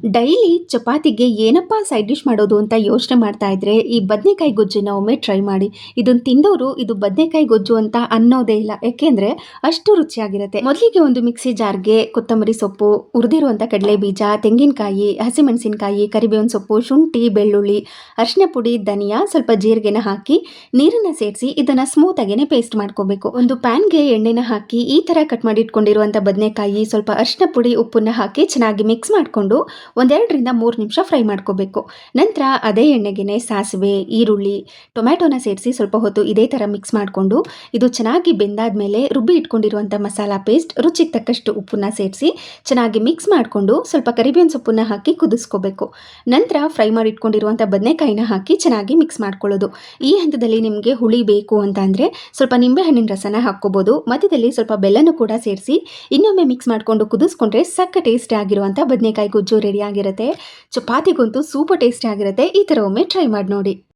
Daily ಚಪಾತಿಗೆ ಏನಪ್ಪಾ side dish ಮಾಡೋದು ಅಂತ ಯೋಚನೆ ಮಾಡ್ತಾ ಇದ್ರೆ ಈ ಬದನೆಕಾಯಿ ಗೊಜ್ಜನ್ನ ಒಮ್ಮೆ ಟ್ರೈ ಮಾಡಿ. ಇದನ್ನ ತಿಂದವರು ಇದು ಬದನೆಕಾಯಿ ಗೊಜ್ಜು ಅಂತ ಅನ್ನೋದೇ ಇಲ್ಲ, ಯಾಕೆಂದ್ರೆ ಅಷ್ಟು ರುಚಿಯಾಗಿರುತ್ತೆ. ಮೊದಲಿಗೆ ಒಂದು ಮಿಕ್ಸಿ ಜಾರ್ಗೆ ಕೊತ್ತಂಬರಿ ಸೊಪ್ಪು, ಹುರಿದಿರುವಂತ ಕಡಲೆ ಬೀಜ, ತೆಂಗಿನಕಾಯಿ, ಹಸಿಮೆಣಸಿನಕಾಯಿ, ಕರಿಬೇವಿನ ಸೊಪ್ಪು, ಶುಂಠಿ, ಬೆಳ್ಳುಳ್ಳಿ, ಅರಿಶಿನ ಪುಡಿ, ಧನಿಯಾ, ಸ್ವಲ್ಪ ಜೀರಿಗೆನ ಹಾಕಿ ನೀರನ್ನ ಸೇರಿಸಿ ಇದನ್ನ ಸ್ಮೂತ್ ಆಗೇನೆ ಪೇಸ್ಟ್ ಮಾಡ್ಕೋಬೇಕು. ಒಂದು ಪ್ಯಾನ್ಗೆ ಎಣ್ಣೆನ ಹಾಕಿ ಈ ತರ ಕಟ್ ಮಾಡಿ ಇಟ್ಕೊಂಡಿರುವಂತ ಬದನೆಕಾಯಿ, ಸ್ವಲ್ಪ ಅರಿಶಿನ ಪುಡಿ, ಉಪ್ಪನ್ನ ಹಾಕಿ ಚೆನ್ನಾಗಿ ಮಿಕ್ಸ್ ಮಾಡಿಕೊಂಡು ಒಂದೆರಡರಿಂದ 3 ನಿಮಿಷ ಫ್ರೈ ಮಾಡ್ಕೋಬೇಕು. ನಂತರ ಅದೇ ಎಣ್ಣೆಗೆನೆ ಸಾಸಿವೆ, ಈರುಳ್ಳಿ, ಟೊಮ್ಯಾಟೋನ ಸೇರಿಸಿ ಸ್ವಲ್ಪ ಹೊತ್ತು ಇದೇ ಥರ ಮಿಕ್ಸ್ ಮಾಡಿಕೊಂಡು ಇದು ಚೆನ್ನಾಗಿ ಬೆಂದಾದ್ಮೇಲೆ ರುಬ್ಬಿ ಇಟ್ಕೊಂಡಿರುವಂಥ ಮಸಾಲ ಪೇಸ್ಟ್, ರುಚಿಗೆ ತಕ್ಕಷ್ಟು ಉಪ್ಪನ್ನ ಸೇರಿಸಿ ಚೆನ್ನಾಗಿ ಮಿಕ್ಸ್ ಮಾಡಿಕೊಂಡು ಸ್ವಲ್ಪ ಕರಿಬೇವಿನ ಸೊಪ್ಪನ್ನ ಹಾಕಿ ಕುದಿಸ್ಕೋಬೇಕು. ನಂತರ ಫ್ರೈ ಮಾಡಿ ಇಟ್ಕೊಂಡಿರುವಂಥ ಬದನೆಕಾಯಿನ ಹಾಕಿ ಚೆನ್ನಾಗಿ ಮಿಕ್ಸ್ ಮಾಡ್ಕೊಳ್ಳೋದು. ಈ ಹಂತದಲ್ಲಿ ನಿಮಗೆ ಹುಳಿ ಬೇಕು ಅಂತ ಅಂದರೆ ಸ್ವಲ್ಪ ನಿಂಬೆಹಣ್ಣಿನ ರಸನ ಹಾಕ್ಕೋಬೋದು. ಮಧ್ಯದಲ್ಲಿ ಸ್ವಲ್ಪ ಬೆಲ್ಲನೂ ಕೂಡ ಸೇರಿಸಿ ಇನ್ನೊಮ್ಮೆ ಮಿಕ್ಸ್ ಮಾಡಿಕೊಂಡು ಕುದಿಸ್ಕೊಂಡ್ರೆ ಸಕ್ಕ ಟೇಸ್ಟಿ ಆಗಿರುವಂಥ ಬದನೆಕಾಯಿ ಗೊಜ್ಜು ರೆಡಿ ಆಗಿರುತ್ತೆ. ಚಪಾತಿಗಂತೂ ಸೂಪರ್ ಟೇಸ್ಟಿ ಆಗಿರುತ್ತೆ. ಈ ಥರ ಒಮ್ಮೆ ಟ್ರೈ ಮಾಡಿ ನೋಡಿ.